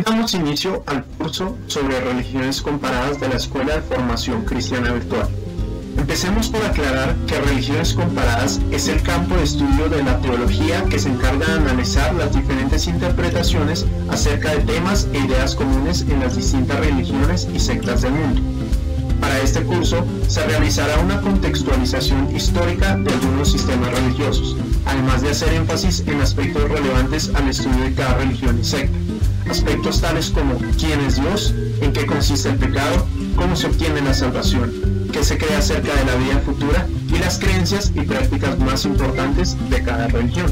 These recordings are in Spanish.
Damos inicio al curso sobre religiones comparadas de la Escuela de Formación Cristiana Virtual. Empecemos por aclarar que religiones comparadas es el campo de estudio de la teología que se encarga de analizar las diferentes interpretaciones acerca de temas e ideas comunes en las distintas religiones y sectas del mundo. Para este curso se realizará una contextualización histórica de algunos sistemas religiosos, además de hacer énfasis en aspectos relevantes al estudio de cada religión y secta. Aspectos tales como quién es Dios, en qué consiste el pecado, cómo se obtiene la salvación, qué se cree acerca de la vida futura y las creencias y prácticas más importantes de cada religión.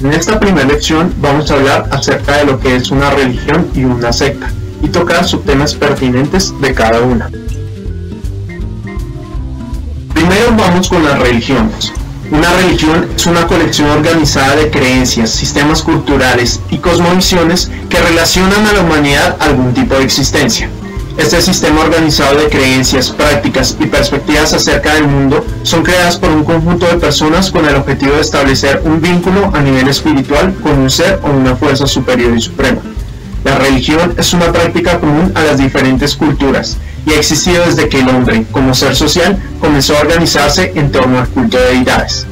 En esta primera lección vamos a hablar acerca de lo que es una religión y una secta, y tocar subtemas pertinentes de cada una. Primero vamos con las religiones. Una religión es una colección organizada de creencias, sistemas culturales y cosmovisiones que relacionan a la humanidad a algún tipo de existencia. Este sistema organizado de creencias, prácticas y perspectivas acerca del mundo son creadas por un conjunto de personas con el objetivo de establecer un vínculo a nivel espiritual con un ser o una fuerza superior y suprema. La religión es una práctica común a las diferentes culturas y ha existido desde que el hombre, como ser social, comenzó a organizarse en torno al culto de deidades.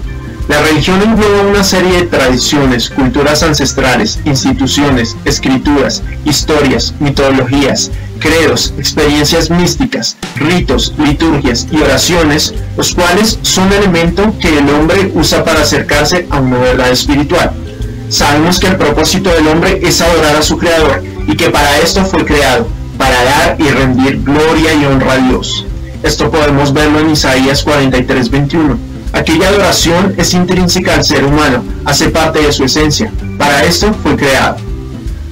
La religión engloba una serie de tradiciones, culturas ancestrales, instituciones, escrituras, historias, mitologías, credos, experiencias místicas, ritos, liturgias y oraciones, los cuales son elementos que el hombre usa para acercarse a una verdad espiritual. Sabemos que el propósito del hombre es adorar a su Creador y que para esto fue creado, para dar y rendir gloria y honra a Dios. Esto podemos verlo en Isaías 43:21. Aquella adoración es intrínseca al ser humano, hace parte de su esencia, para esto fue creado.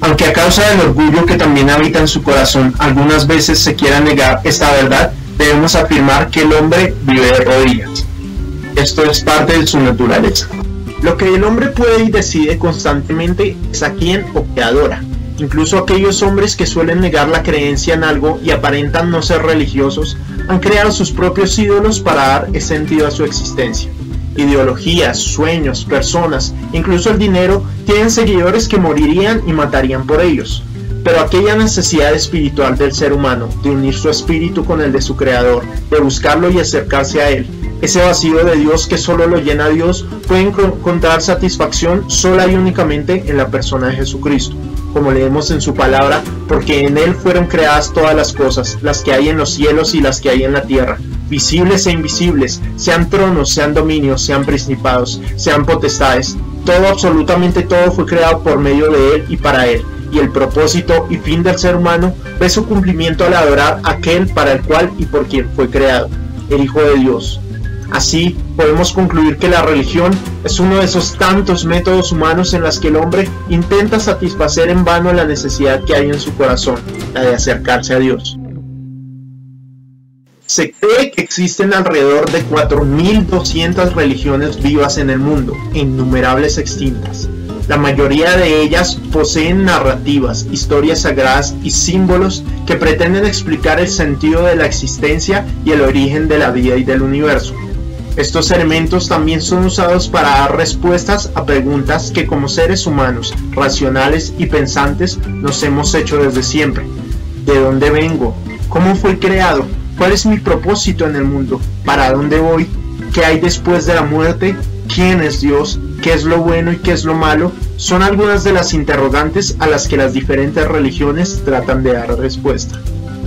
Aunque a causa del orgullo que también habita en su corazón algunas veces se quiera negar esta verdad, debemos afirmar que el hombre vive de rodillas. Esto es parte de su naturaleza. Lo que el hombre puede y decide constantemente es a quién o qué adora. Incluso aquellos hombres que suelen negar la creencia en algo y aparentan no ser religiosos, han creado sus propios ídolos para dar sentido a su existencia. Ideologías, sueños, personas, incluso el dinero, tienen seguidores que morirían y matarían por ellos. Pero aquella necesidad espiritual del ser humano, de unir su espíritu con el de su Creador, de buscarlo y acercarse a Él, ese vacío de Dios que solo lo llena Dios, puede encontrar satisfacción sola y únicamente en la persona de Jesucristo. Como leemos en su palabra, porque en Él fueron creadas todas las cosas, las que hay en los cielos y las que hay en la tierra, visibles e invisibles, sean tronos, sean dominios, sean principados, sean potestades. Todo, absolutamente todo fue creado por medio de Él y para Él. Y el propósito y fin del ser humano ve su cumplimiento al adorar a aquel para el cual y por quien fue creado, el Hijo de Dios. Así, podemos concluir que la religión es uno de esos tantos métodos humanos en los que el hombre intenta satisfacer en vano la necesidad que hay en su corazón, la de acercarse a Dios. Se cree que existen alrededor de 4.200 religiones vivas en el mundo, e innumerables extintas. La mayoría de ellas poseen narrativas, historias sagradas y símbolos que pretenden explicar el sentido de la existencia y el origen de la vida y del universo. Estos elementos también son usados para dar respuestas a preguntas que como seres humanos, racionales y pensantes, nos hemos hecho desde siempre. ¿De dónde vengo? ¿Cómo fui creado? ¿Cuál es mi propósito en el mundo? ¿Para dónde voy? ¿Qué hay después de la muerte? ¿Quién es Dios? ¿Qué es lo bueno y qué es lo malo? Son algunas de las interrogantes a las que las diferentes religiones tratan de dar respuesta.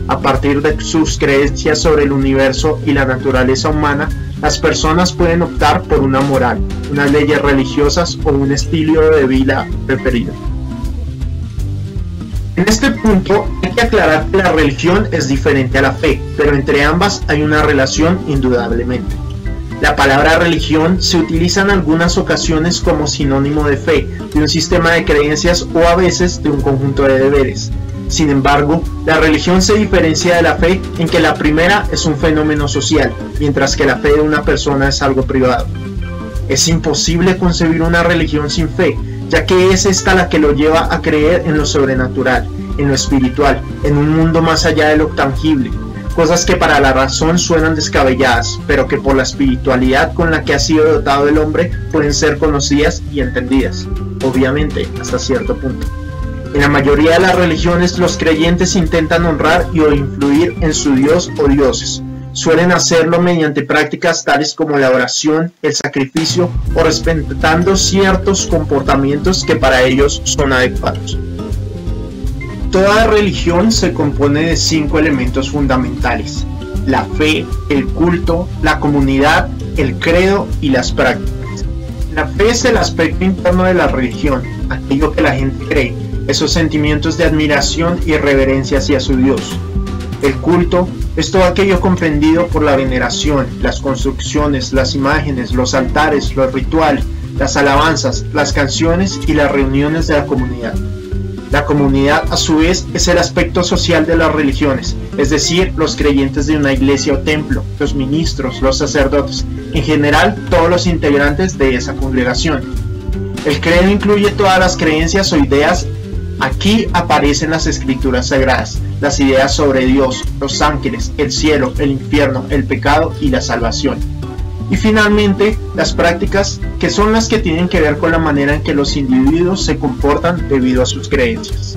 A partir de sus creencias sobre el universo y la naturaleza humana, las personas pueden optar por una moral, unas leyes religiosas o un estilo de vida preferido. En este punto hay que aclarar que la religión es diferente a la fe, pero entre ambas hay una relación indudablemente. La palabra religión se utiliza en algunas ocasiones como sinónimo de fe, de un sistema de creencias o a veces de un conjunto de deberes. Sin embargo, la religión se diferencia de la fe en que la primera es un fenómeno social, mientras que la fe de una persona es algo privado. Es imposible concebir una religión sin fe, ya que es esta la que lo lleva a creer en lo sobrenatural, en lo espiritual, en un mundo más allá de lo tangible. Cosas que para la razón suenan descabelladas, pero que por la espiritualidad con la que ha sido dotado el hombre pueden ser conocidas y entendidas, obviamente hasta cierto punto. En la mayoría de las religiones, los creyentes intentan honrar y o influir en su dios o dioses. Suelen hacerlo mediante prácticas tales como la oración, el sacrificio o respetando ciertos comportamientos que para ellos son adecuados. Toda religión se compone de 5 elementos fundamentales: la fe, el culto, la comunidad, el credo y las prácticas. La fe es el aspecto interno de la religión, aquello que la gente cree, esos sentimientos de admiración y reverencia hacia su Dios. El culto es todo aquello comprendido por la veneración, las construcciones, las imágenes, los altares, los rituales, las alabanzas, las canciones y las reuniones de la comunidad. La comunidad, a su vez, es el aspecto social de las religiones, es decir, los creyentes de una iglesia o templo, los ministros, los sacerdotes, en general, todos los integrantes de esa congregación. El credo incluye todas las creencias o ideas. Aquí aparecen las escrituras sagradas, las ideas sobre Dios, los ángeles, el cielo, el infierno, el pecado y la salvación. Y finalmente, las prácticas, que son las que tienen que ver con la manera en que los individuos se comportan debido a sus creencias.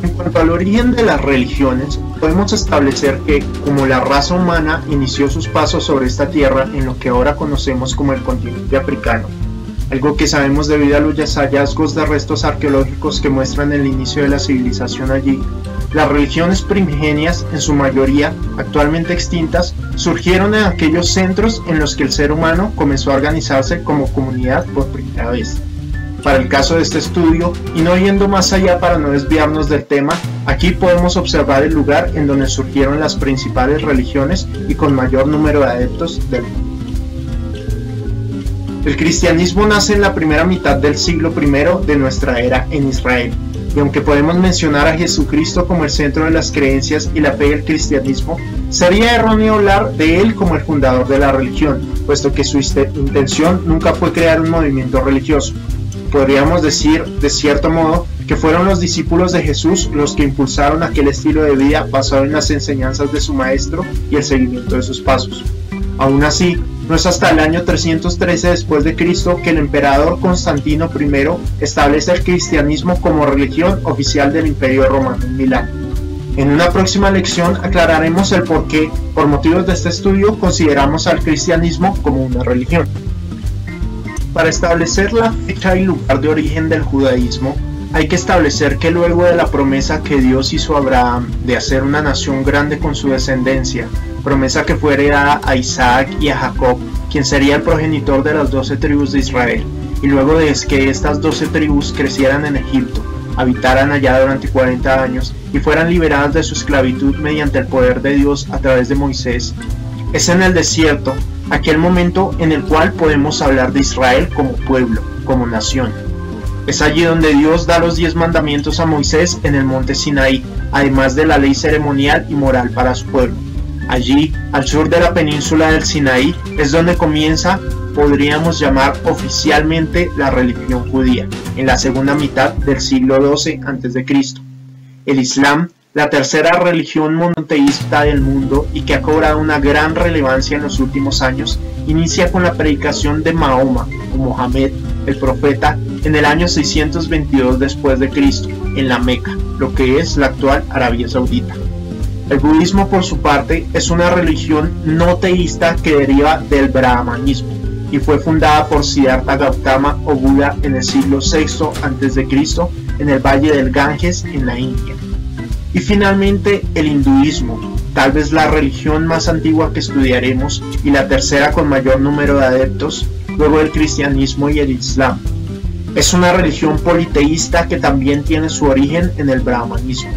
En cuanto al origen de las religiones, podemos establecer que, como la raza humana inició sus pasos sobre esta tierra en lo que ahora conocemos como el continente africano, algo que sabemos debido a los hallazgos de restos arqueológicos que muestran el inicio de la civilización allí, las religiones primigenias, en su mayoría actualmente extintas, surgieron en aquellos centros en los que el ser humano comenzó a organizarse como comunidad por primera vez. Para el caso de este estudio, y no yendo más allá para no desviarnos del tema, aquí podemos observar el lugar en donde surgieron las principales religiones y con mayor número de adeptos del mundo. El cristianismo nace en la primera mitad del siglo I de nuestra era en Israel, y aunque podemos mencionar a Jesucristo como el centro de las creencias y la fe del cristianismo, sería erróneo hablar de él como el fundador de la religión, puesto que su intención nunca fue crear un movimiento religioso. Podríamos decir, de cierto modo, que fueron los discípulos de Jesús los que impulsaron aquel estilo de vida basado en las enseñanzas de su maestro y el seguimiento de sus pasos. Aún así, no es hasta el año 313 después de Cristo que el emperador Constantino I establece el cristianismo como religión oficial del Imperio Romano en Milán. En una próxima lección aclararemos el por qué, por motivos de este estudio, consideramos al cristianismo como una religión. Para establecer la fecha y lugar de origen del judaísmo, hay que establecer que luego de la promesa que Dios hizo a Abraham de hacer una nación grande con su descendencia, promesa que fue heredada a Isaac y a Jacob, quien sería el progenitor de las 12 tribus de Israel, y luego de que estas 12 tribus crecieran en Egipto, habitaran allá durante 40 años y fueran liberadas de su esclavitud mediante el poder de Dios a través de Moisés, es en el desierto, aquel momento en el cual podemos hablar de Israel como pueblo, como nación. Es allí donde Dios da los 10 mandamientos a Moisés en el monte Sinaí, además de la ley ceremonial y moral para su pueblo. Allí, al sur de la península del Sinaí, es donde comienza, podríamos llamar oficialmente, la religión judía, en la segunda mitad del siglo XII a.C. El Islam, la tercera religión monoteísta del mundo y que ha cobrado una gran relevancia en los últimos años, inicia con la predicación de Mahoma o Mohammed, el profeta, en el año 622 después de Cristo, en la Meca, lo que es la actual Arabia Saudita. El budismo, por su parte, es una religión no teísta que deriva del brahmanismo y fue fundada por Siddhartha Gautama o Buda en el siglo VI a.C. en el valle del Ganges en la India. Y finalmente el hinduismo, tal vez la religión más antigua que estudiaremos y la tercera con mayor número de adeptos, luego del cristianismo y el islam. Es una religión politeísta que también tiene su origen en el brahmanismo.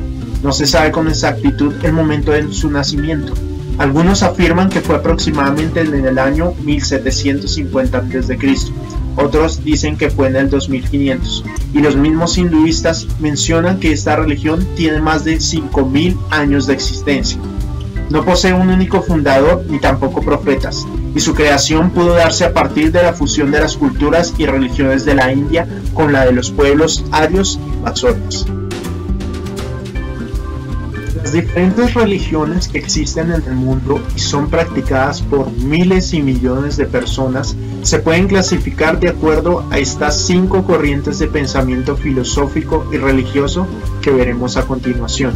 No se sabe con exactitud el momento de su nacimiento. Algunos afirman que fue aproximadamente en el año 1750 a.C., otros dicen que fue en el 2500, y los mismos hinduistas mencionan que esta religión tiene más de 5000 años de existencia. No posee un único fundador ni tampoco profetas, y su creación pudo darse a partir de la fusión de las culturas y religiones de la India con la de los pueblos arios y mazones. Las diferentes religiones que existen en el mundo y son practicadas por miles y millones de personas se pueden clasificar de acuerdo a estas 5 corrientes de pensamiento filosófico y religioso que veremos a continuación.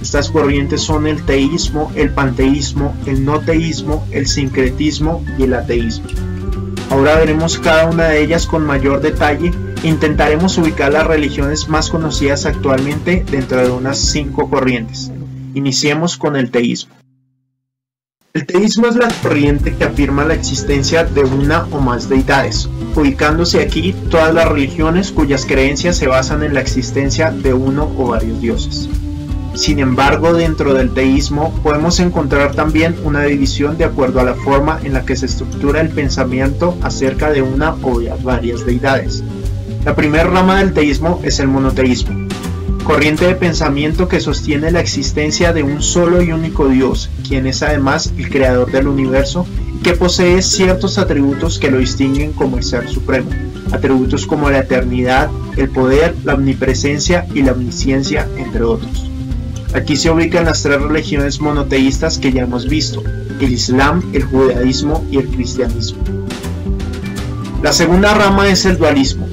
Estas corrientes son el teísmo, el panteísmo, el no teísmo, el sincretismo y el ateísmo. Ahora veremos cada una de ellas con mayor detalle e intentaremos ubicar las religiones más conocidas actualmente dentro de unas 5 corrientes. Iniciemos con el teísmo. El teísmo es la corriente que afirma la existencia de una o más deidades, ubicándose aquí todas las religiones cuyas creencias se basan en la existencia de uno o varios dioses. Sin embargo, dentro del teísmo podemos encontrar también una división de acuerdo a la forma en la que se estructura el pensamiento acerca de una o varias deidades. La primera rama del teísmo es el monoteísmo, corriente de pensamiento que sostiene la existencia de un solo y único Dios, quien es además el creador del universo y que posee ciertos atributos que lo distinguen como el Ser Supremo, atributos como la eternidad, el poder, la omnipresencia y la omnisciencia, entre otros. Aquí se ubican las 3 religiones monoteístas que ya hemos visto, el Islam, el judaísmo y el cristianismo. La segunda rama es el dualismo.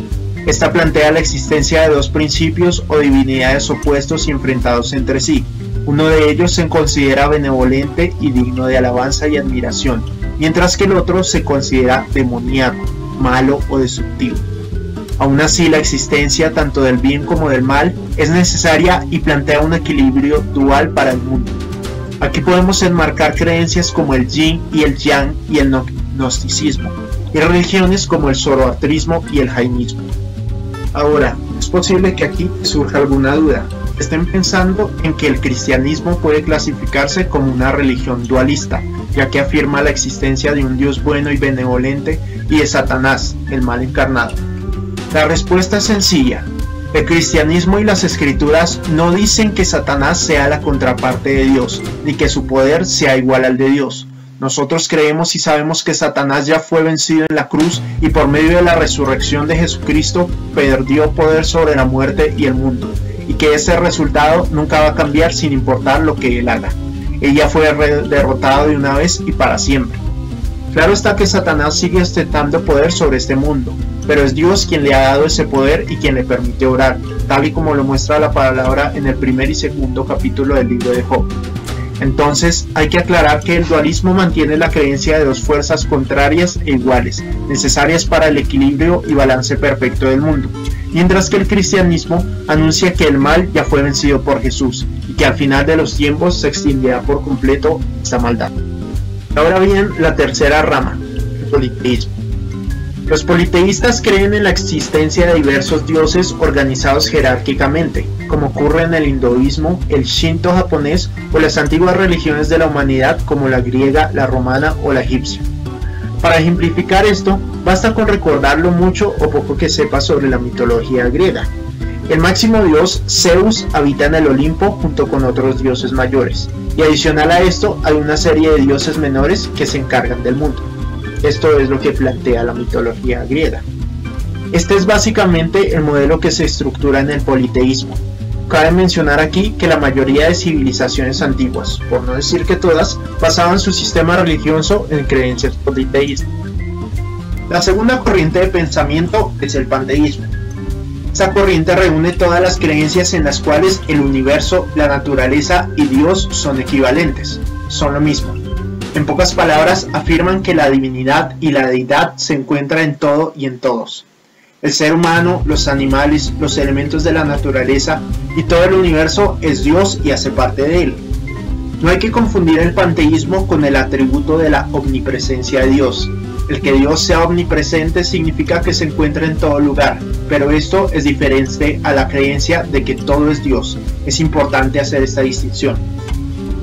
Esta plantea la existencia de 2 principios o divinidades opuestos y enfrentados entre sí. Uno de ellos se considera benevolente y digno de alabanza y admiración, mientras que el otro se considera demoníaco, malo o destructivo. Aún así, la existencia tanto del bien como del mal es necesaria y plantea un equilibrio dual para el mundo. Aquí podemos enmarcar creencias como el yin y el yang y el gnosticismo, y religiones como el zoroastrismo y el jainismo. Ahora, es posible que aquí surja alguna duda. Estén pensando en que el cristianismo puede clasificarse como una religión dualista, ya que afirma la existencia de un Dios bueno y benevolente y de Satanás, el mal encarnado. La respuesta es sencilla. El cristianismo y las escrituras no dicen que Satanás sea la contraparte de Dios, ni que su poder sea igual al de Dios. Nosotros creemos y sabemos que Satanás ya fue vencido en la cruz y por medio de la resurrección de Jesucristo perdió poder sobre la muerte y el mundo, y que ese resultado nunca va a cambiar sin importar lo que él haga. Él ya fue derrotado de una vez y para siempre. Claro está que Satanás sigue ostentando poder sobre este mundo, pero es Dios quien le ha dado ese poder y quien le permite orar, tal y como lo muestra la palabra en el 1 y 2 capítulo del libro de Job. Entonces hay que aclarar que el dualismo mantiene la creencia de 2 fuerzas contrarias e iguales, necesarias para el equilibrio y balance perfecto del mundo, mientras que el cristianismo anuncia que el mal ya fue vencido por Jesús y que al final de los tiempos se extinguirá por completo esta maldad. Ahora bien, la tercera rama, el politeísmo. Los politeístas creen en la existencia de diversos dioses organizados jerárquicamente, como ocurre en el hinduismo, el shinto japonés o las antiguas religiones de la humanidad como la griega, la romana o la egipcia. Para ejemplificar esto, basta con recordar lo mucho o poco que sepa sobre la mitología griega. El máximo dios, Zeus, habita en el Olimpo junto con otros dioses mayores, y adicional a esto hay una serie de dioses menores que se encargan del mundo. Esto es lo que plantea la mitología griega. Este es básicamente el modelo que se estructura en el politeísmo. Cabe mencionar aquí que la mayoría de civilizaciones antiguas, por no decir que todas, basaban su sistema religioso en creencias politeístas. La segunda corriente de pensamiento es el panteísmo. Esta corriente reúne todas las creencias en las cuales el universo, la naturaleza y Dios son equivalentes, son lo mismo. En pocas palabras, afirman que la divinidad y la deidad se encuentran en todo y en todos. El ser humano, los animales, los elementos de la naturaleza y todo el universo es Dios y hace parte de él. No hay que confundir el panteísmo con el atributo de la omnipresencia de Dios. El que Dios sea omnipresente significa que se encuentra en todo lugar, pero esto es diferente a la creencia de que todo es Dios. Es importante hacer esta distinción.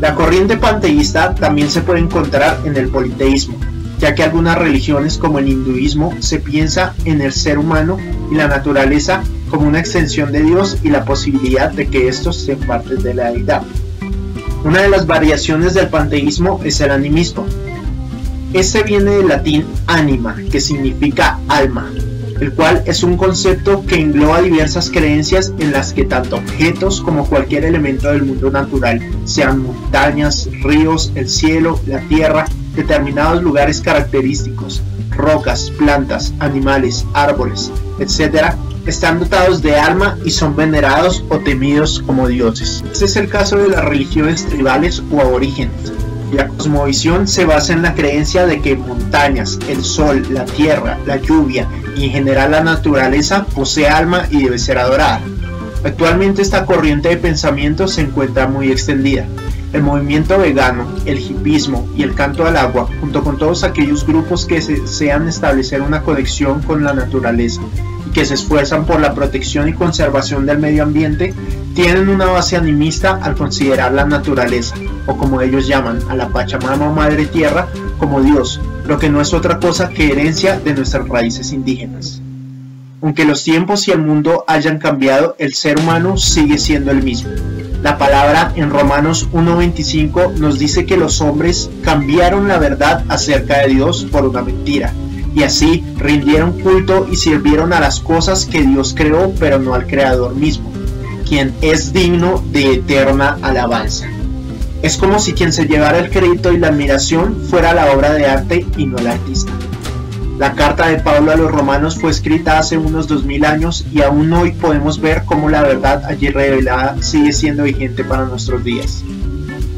La corriente panteísta también se puede encontrar en el politeísmo, ya que algunas religiones como el hinduismo se piensa en el ser humano y la naturaleza como una extensión de Dios y la posibilidad de que estos sean parte de la deidad. Una de las variaciones del panteísmo es el animismo. Este viene del latín anima, que significa alma. el cual es un concepto que engloba diversas creencias en las que tanto objetos como cualquier elemento del mundo natural, sean montañas, ríos, el cielo, la tierra, determinados lugares característicos, rocas, plantas, animales, árboles, etc., están dotados de alma y son venerados o temidos como dioses. Este es el caso de las religiones tribales o aborígenes. La cosmovisión se basa en la creencia de que montañas, el sol, la tierra, la lluvia y en general la naturaleza posee alma y debe ser adorada. Actualmente esta corriente de pensamiento se encuentra muy extendida. El movimiento vegano, el hipismo y el canto al agua, junto con todos aquellos grupos que desean establecer una conexión con la naturaleza y que se esfuerzan por la protección y conservación del medio ambiente, tienen una base animista al considerar la naturaleza, o como ellos llaman a la Pachamama o Madre Tierra, como Dios, lo que no es otra cosa que herencia de nuestras raíces indígenas. Aunque los tiempos y el mundo hayan cambiado, el ser humano sigue siendo el mismo. La palabra en Romanos 1:25 nos dice que los hombres cambiaron la verdad acerca de Dios por una mentira, y así rindieron culto y sirvieron a las cosas que Dios creó, pero no al Creador mismo, quien es digno de eterna alabanza. Es como si quien se llevara el crédito y la admiración fuera la obra de arte y no el artista. La carta de Pablo a los romanos fue escrita hace unos 2000 años y aún hoy podemos ver cómo la verdad allí revelada sigue siendo vigente para nuestros días.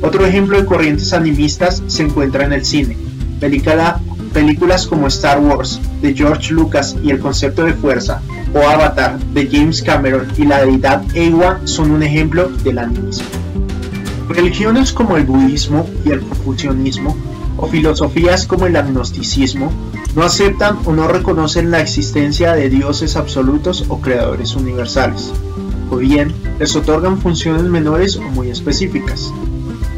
Otro ejemplo de corrientes animistas se encuentra en el cine. Películas como Star Wars de George Lucas y el concepto de fuerza, o Avatar de James Cameron y la deidad Eywa son un ejemplo del animismo. Religiones como el budismo y el confucianismo, o filosofías como el agnosticismo, no aceptan o no reconocen la existencia de dioses absolutos o creadores universales, o bien les otorgan funciones menores o muy específicas.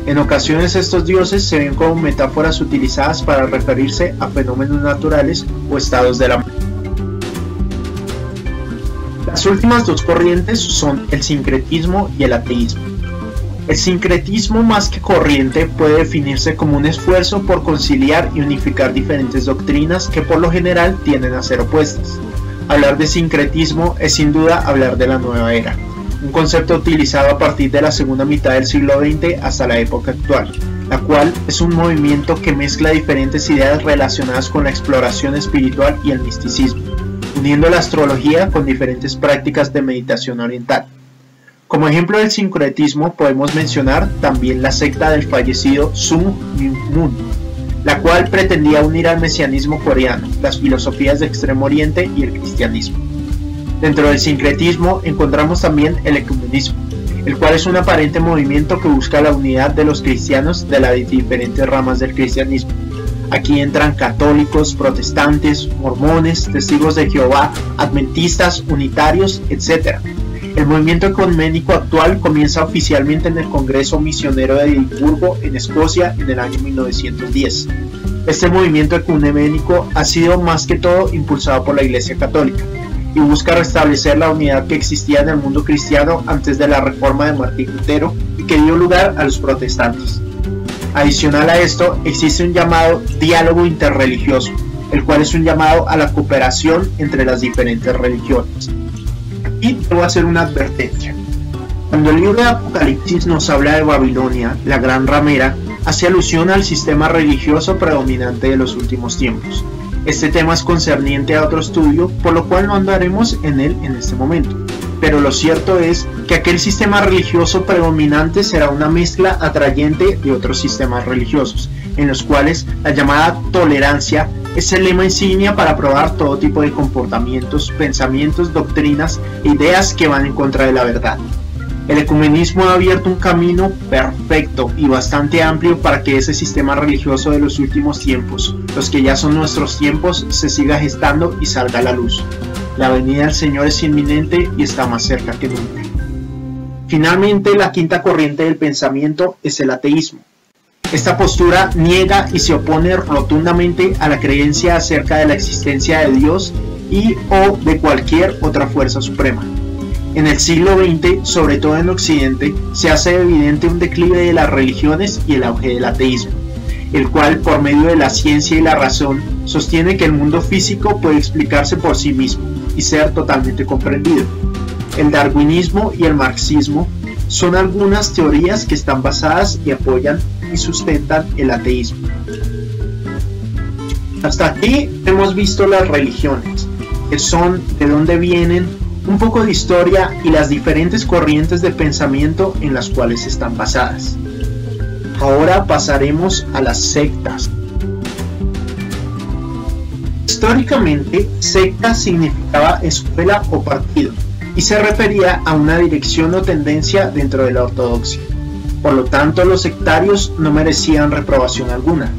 En ocasiones estos dioses se ven como metáforas utilizadas para referirse a fenómenos naturales o estados de la mente. Las últimas dos corrientes son el sincretismo y el ateísmo. El sincretismo, más que corriente, puede definirse como un esfuerzo por conciliar y unificar diferentes doctrinas que por lo general tienden a ser opuestas. Hablar de sincretismo es sin duda hablar de la nueva era, un concepto utilizado a partir de la segunda mitad del siglo XX hasta la época actual, la cual es un movimiento que mezcla diferentes ideas relacionadas con la exploración espiritual y el misticismo, uniendo la astrología con diferentes prácticas de meditación oriental. Como ejemplo del sincretismo podemos mencionar también la secta del fallecido Sun Myung Moon, la cual pretendía unir al mesianismo coreano, las filosofías de Extremo Oriente y el cristianismo. Dentro del sincretismo encontramos también el ecumenismo, el cual es un aparente movimiento que busca la unidad de los cristianos de las diferentes ramas del cristianismo. Aquí entran católicos, protestantes, mormones, testigos de Jehová, adventistas, unitarios, etc. El movimiento ecuménico actual comienza oficialmente en el Congreso Misionero de Edimburgo, en Escocia, en el año 1910. Este movimiento ecuménico ha sido más que todo impulsado por la Iglesia Católica y busca restablecer la unidad que existía en el mundo cristiano antes de la reforma de Martín Lutero y que dio lugar a los protestantes. Adicional a esto, existe un llamado diálogo interreligioso, el cual es un llamado a la cooperación entre las diferentes religiones. Y debo hacer una advertencia. Cuando el libro de Apocalipsis nos habla de Babilonia, la gran ramera, hace alusión al sistema religioso predominante de los últimos tiempos. Este tema es concerniente a otro estudio, por lo cual no andaremos en él en este momento. Pero lo cierto es que aquel sistema religioso predominante será una mezcla atrayente de otros sistemas religiosos, en los cuales la llamada tolerancia es el lema insignia para probar todo tipo de comportamientos, pensamientos, doctrinas e ideas que van en contra de la verdad. El ecumenismo ha abierto un camino perfecto y bastante amplio para que ese sistema religioso de los últimos tiempos, los que ya son nuestros tiempos, se siga gestando y salga a la luz. La venida del Señor es inminente y está más cerca que nunca. Finalmente, la quinta corriente del pensamiento es el ateísmo. Esta postura niega y se opone rotundamente a la creencia acerca de la existencia de Dios y o de cualquier otra fuerza suprema. En el siglo XX, sobre todo en Occidente, se hace evidente un declive de las religiones y el auge del ateísmo. el cual, por medio de la ciencia y la razón, sostiene que el mundo físico puede explicarse por sí mismo y ser totalmente comprendido. El darwinismo y el marxismo son algunas teorías que están basadas y apoyan y sustentan el ateísmo. Hasta aquí hemos visto las religiones, que son, de dónde vienen, un poco de historia y las diferentes corrientes de pensamiento en las cuales están basadas. Ahora pasaremos a las sectas. Históricamente, secta significaba escuela o partido, y se refería a una dirección o tendencia dentro de la ortodoxia. Por lo tanto, los sectarios no merecían reprobación alguna.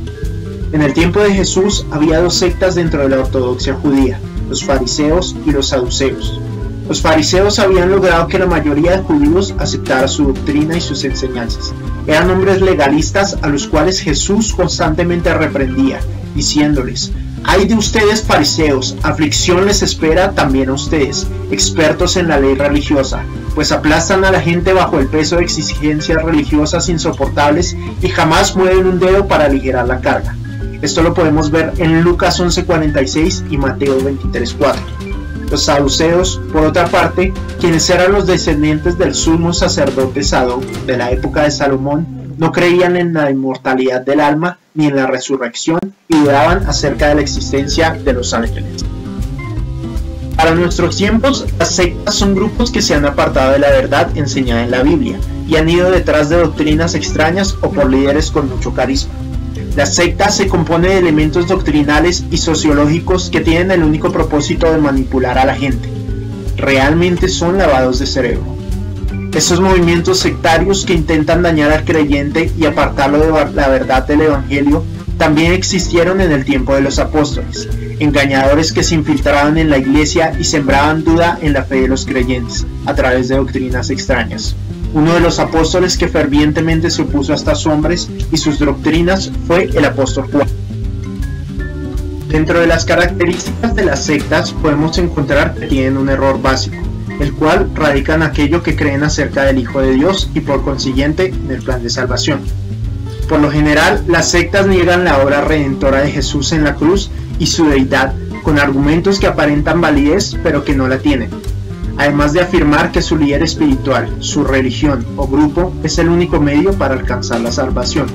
En el tiempo de Jesús había dos sectas dentro de la ortodoxia judía, los fariseos y los saduceos. Los fariseos habían logrado que la mayoría de judíos aceptara su doctrina y sus enseñanzas. Eran hombres legalistas a los cuales Jesús constantemente reprendía, diciéndoles: «Ay de ustedes fariseos, aflicción les espera también a ustedes, expertos en la ley religiosa, pues aplastan a la gente bajo el peso de exigencias religiosas insoportables y jamás mueven un dedo para aligerar la carga». Esto lo podemos ver en Lucas 11:46 y Mateo 23:4. Los saduceos, por otra parte, quienes eran los descendientes del sumo sacerdote Sadoc de la época de Salomón, no creían en la inmortalidad del alma ni en la resurrección y dudaban acerca de la existencia de los ángeles. Para nuestros tiempos, las sectas son grupos que se han apartado de la verdad enseñada en la Biblia y han ido detrás de doctrinas extrañas o por líderes con mucho carisma. La secta se compone de elementos doctrinales y sociológicos que tienen el único propósito de manipular a la gente. Realmente son lavados de cerebro. Estos movimientos sectarios que intentan dañar al creyente y apartarlo de la verdad del Evangelio también existieron en el tiempo de los apóstoles, engañadores que se infiltraban en la iglesia y sembraban duda en la fe de los creyentes a través de doctrinas extrañas. Uno de los apóstoles que fervientemente se opuso a estos hombres y sus doctrinas fue el apóstol Juan. Dentro de las características de las sectas podemos encontrar que tienen un error básico, el cual radica en aquello que creen acerca del Hijo de Dios y por consiguiente en el plan de salvación. Por lo general, las sectas niegan la obra redentora de Jesús en la cruz y su deidad con argumentos que aparentan validez pero que no la tienen. Además de afirmar que su líder espiritual, su religión o grupo es el único medio para alcanzar la salvación.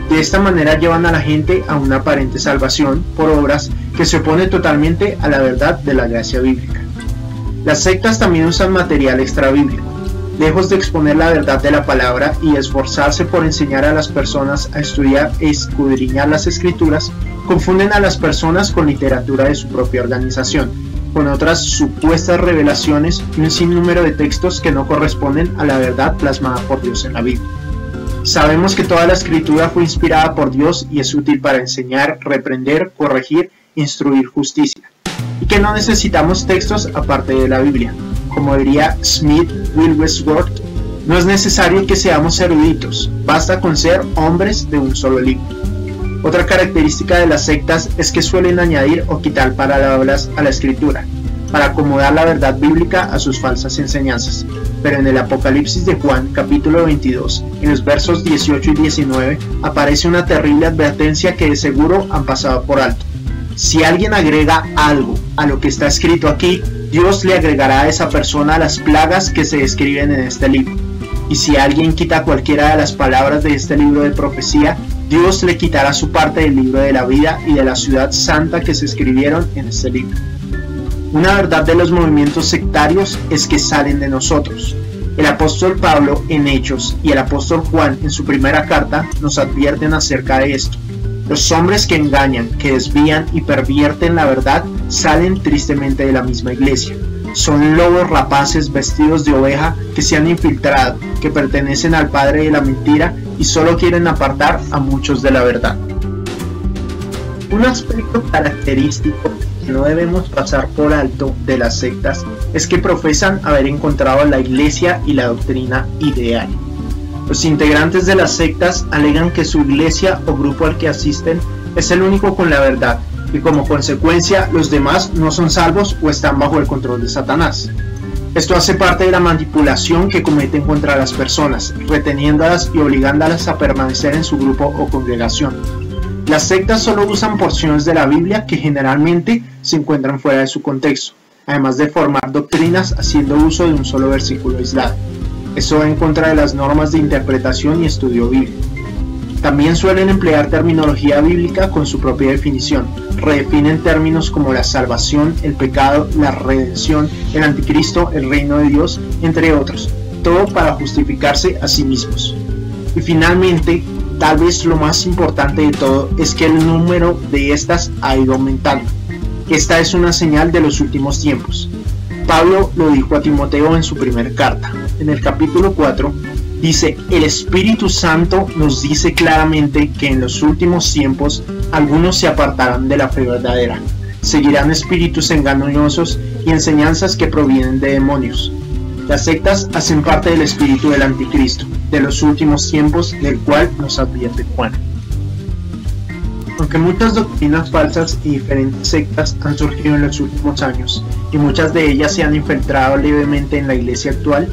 De esta manera llevan a la gente a una aparente salvación por obras que se opone totalmente a la verdad de la gracia bíblica. Las sectas también usan material extrabíblico. Lejos de exponer la verdad de la palabra y esforzarse por enseñar a las personas a estudiar e escudriñar las escrituras, confunden a las personas con literatura de su propia organización, con otras supuestas revelaciones y un sinnúmero de textos que no corresponden a la verdad plasmada por Dios en la Biblia. Sabemos que toda la escritura fue inspirada por Dios y es útil para enseñar, reprender, corregir, instruir justicia, y que no necesitamos textos aparte de la Biblia. Como diría Smith Wigglesworth, no es necesario que seamos eruditos, basta con ser hombres de un solo libro. Otra característica de las sectas es que suelen añadir o quitar palabras a la escritura, para acomodar la verdad bíblica a sus falsas enseñanzas. Pero en el Apocalipsis de Juan, capítulo 22, en los versos 18 y 19, aparece una terrible advertencia que de seguro han pasado por alto. Si alguien agrega algo a lo que está escrito aquí, Dios le agregará a esa persona las plagas que se describen en este libro. Y si alguien quita cualquiera de las palabras de este libro de profecía, Dios le quitará su parte del libro de la vida y de la ciudad santa que se escribieron en este libro. Una verdad de los movimientos sectarios es que salen de nosotros. El apóstol Pablo en Hechos y el apóstol Juan en su primera carta nos advierten acerca de esto. Los hombres que engañan, que desvían y pervierten la verdad salen tristemente de la misma iglesia. Son lobos rapaces vestidos de oveja que se han infiltrado, que pertenecen al padre de la mentira y solo quieren apartar a muchos de la verdad. Un aspecto característico que no debemos pasar por alto de las sectas es que profesan haber encontrado la iglesia y la doctrina ideal. Los integrantes de las sectas alegan que su iglesia o grupo al que asisten es el único con la verdad y como consecuencia los demás no son salvos o están bajo el control de Satanás. Esto hace parte de la manipulación que cometen contra las personas, reteniéndolas y obligándolas a permanecer en su grupo o congregación. Las sectas solo usan porciones de la Biblia que generalmente se encuentran fuera de su contexto, además de formar doctrinas haciendo uso de un solo versículo aislado. Eso va en contra de las normas de interpretación y estudio bíblico. También suelen emplear terminología bíblica con su propia definición. Redefinen términos como la salvación, el pecado, la redención, el anticristo, el reino de Dios, entre otros, todo para justificarse a sí mismos. Y finalmente, tal vez lo más importante de todo es que el número de estas ha ido aumentando. Esta es una señal de los últimos tiempos. Pablo lo dijo a Timoteo en su primera carta. En el capítulo 4 dice: el Espíritu Santo nos dice claramente que en los últimos tiempos algunos se apartarán de la fe verdadera, seguirán espíritus engañosos y enseñanzas que provienen de demonios. Las sectas hacen parte del espíritu del anticristo, de los últimos tiempos, del cual nos advierte Juan. Aunque muchas doctrinas falsas y diferentes sectas han surgido en los últimos años, y muchas de ellas se han infiltrado levemente en la iglesia actual,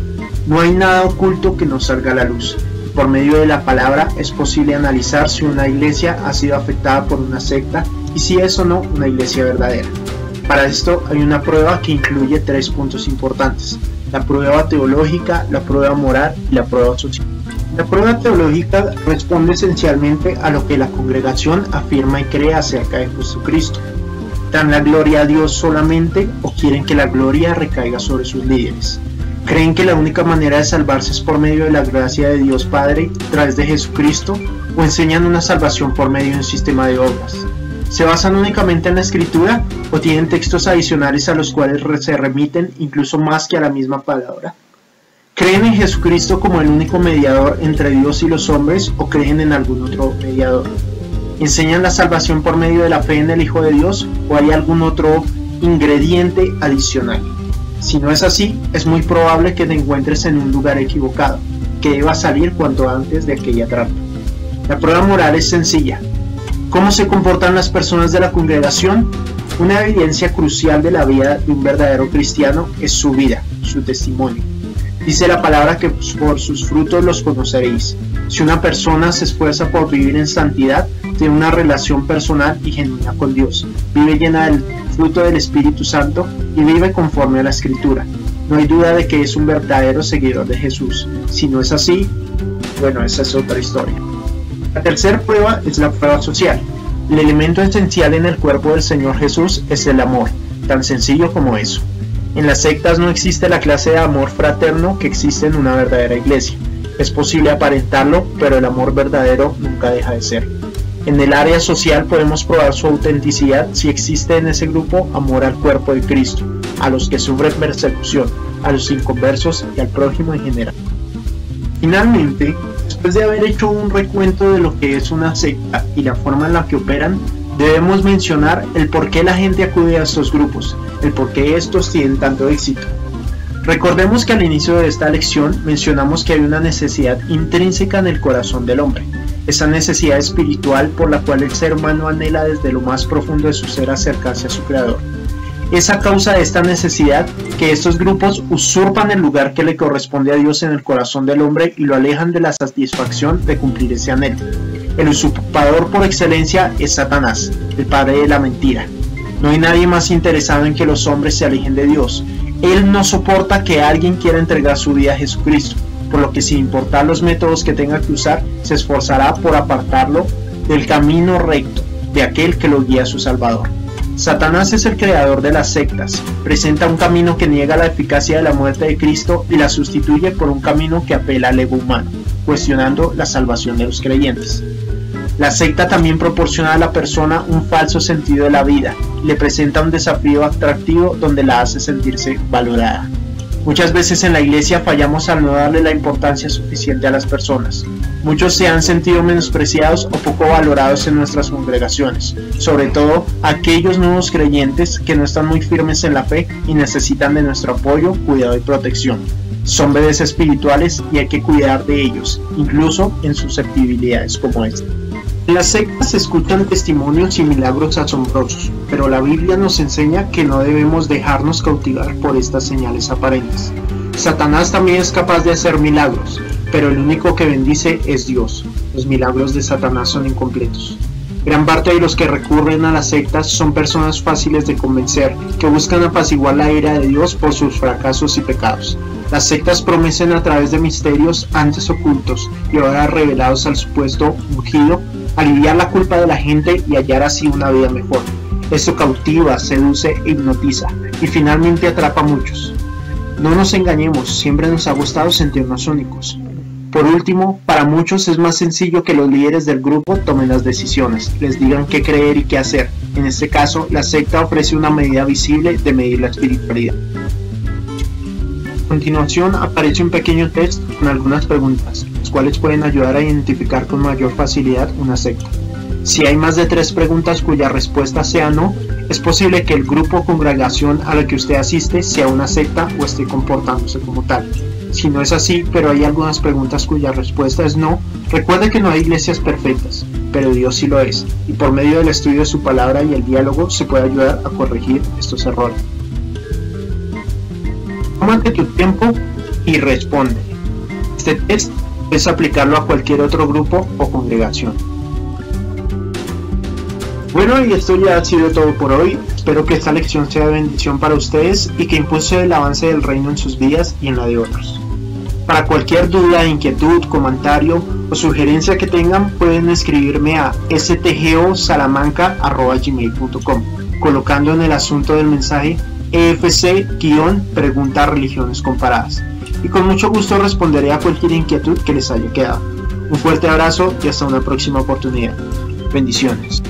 no hay nada oculto que no salga a la luz. Por medio de la palabra es posible analizar si una iglesia ha sido afectada por una secta y si es o no una iglesia verdadera. Para esto hay una prueba que incluye 3 puntos importantes: la prueba teológica, la prueba moral y la prueba social. La prueba teológica responde esencialmente a lo que la congregación afirma y cree acerca de Jesucristo. ¿Dan la gloria a Dios solamente o quieren que la gloria recaiga sobre sus líderes? ¿Creen que la única manera de salvarse es por medio de la gracia de Dios Padre a través de Jesucristo, o enseñan una salvación por medio de un sistema de obras? ¿Se basan únicamente en la Escritura o tienen textos adicionales a los cuales se remiten incluso más que a la misma palabra? ¿Creen en Jesucristo como el único mediador entre Dios y los hombres o creen en algún otro mediador? ¿Enseñan la salvación por medio de la fe en el Hijo de Dios o hay algún otro ingrediente adicional? Si no es así, es muy probable que te encuentres en un lugar equivocado, que debas salir cuanto antes de aquella trampa. La prueba moral es sencilla. ¿Cómo se comportan las personas de la congregación? Una evidencia crucial de la vida de un verdadero cristiano es su vida, su testimonio. Dice la palabra que por sus frutos los conoceréis. Si una persona se esfuerza por vivir en santidad, tiene una relación personal y genuina con Dios, vive llena del fruto del Espíritu Santo y vive conforme a la Escritura, no hay duda de que es un verdadero seguidor de Jesús. Si no es así, bueno, esa es otra historia. La tercera prueba es la prueba social. El elemento esencial en el cuerpo del Señor Jesús es el amor, tan sencillo como eso. En las sectas no existe la clase de amor fraterno que existe en una verdadera iglesia. Es posible aparentarlo, pero el amor verdadero nunca deja de ser. En el área social podemos probar su autenticidad si existe en ese grupo amor al cuerpo de Cristo, a los que sufren persecución, a los inconversos y al prójimo en general. Finalmente, después de haber hecho un recuento de lo que es una secta y la forma en la que operan, debemos mencionar el por qué la gente acude a estos grupos, el por qué estos tienen tanto éxito. Recordemos que al inicio de esta lección mencionamos que hay una necesidad intrínseca en el corazón del hombre, esa necesidad espiritual por la cual el ser humano anhela desde lo más profundo de su ser acercarse a su Creador. Es a causa de esta necesidad que estos grupos usurpan el lugar que le corresponde a Dios en el corazón del hombre y lo alejan de la satisfacción de cumplir ese anhelo. El usurpador por excelencia es Satanás, el padre de la mentira. No hay nadie más interesado en que los hombres se alejen de Dios. Él no soporta que alguien quiera entregar su vida a Jesucristo, por lo que sin importar los métodos que tenga que usar, se esforzará por apartarlo del camino recto, de aquel que lo guía a su Salvador. Satanás es el creador de las sectas, presenta un camino que niega la eficacia de la muerte de Cristo y la sustituye por un camino que apela al ego humano, cuestionando la salvación de los creyentes. La secta también proporciona a la persona un falso sentido de la vida, le presenta un desafío atractivo donde la hace sentirse valorada. Muchas veces en la iglesia fallamos al no darle la importancia suficiente a las personas. Muchos se han sentido menospreciados o poco valorados en nuestras congregaciones, sobre todo aquellos nuevos creyentes que no están muy firmes en la fe y necesitan de nuestro apoyo, cuidado y protección. Son bebés espirituales y hay que cuidar de ellos, incluso en susceptibilidades como esta. En las sectas se escuchan testimonios y milagros asombrosos, pero la Biblia nos enseña que no debemos dejarnos cautivar por estas señales aparentes. Satanás también es capaz de hacer milagros, pero el único que bendice es Dios. Los milagros de Satanás son incompletos. Gran parte de los que recurren a las sectas son personas fáciles de convencer, que buscan apaciguar la ira de Dios por sus fracasos y pecados. Las sectas prometen a través de misterios antes ocultos y ahora revelados al supuesto ungido, aliviar la culpa de la gente y hallar así una vida mejor. Esto cautiva, seduce e hipnotiza, y finalmente atrapa a muchos. No nos engañemos, siempre nos ha gustado sentirnos únicos. Por último, para muchos es más sencillo que los líderes del grupo tomen las decisiones, les digan qué creer y qué hacer. En este caso, la secta ofrece una medida visible de medir la espiritualidad. A continuación aparece un pequeño test con algunas preguntas, las cuales pueden ayudar a identificar con mayor facilidad una secta. Si hay más de 3 preguntas cuya respuesta sea no, es posible que el grupo o congregación a la que usted asiste sea una secta o esté comportándose como tal. Si no es así, pero hay algunas preguntas cuya respuesta es no, recuerde que no hay iglesias perfectas, pero Dios sí lo es, y por medio del estudio de su palabra y el diálogo se puede ayudar a corregir estos errores. Tómate tu tiempo y responde. Este test puedes aplicarlo a cualquier otro grupo o congregación. Bueno, y esto ya ha sido todo por hoy. Espero que esta lección sea de bendición para ustedes y que impulse el avance del reino en sus vidas y en la de otros. Para cualquier duda, inquietud, comentario o sugerencia que tengan, pueden escribirme a stgosalamanca@gmail.com, colocando en el asunto del mensaje EFC-pregunta religiones comparadas. Y con mucho gusto responderé a cualquier inquietud que les haya quedado. Un fuerte abrazo y hasta una próxima oportunidad. Bendiciones.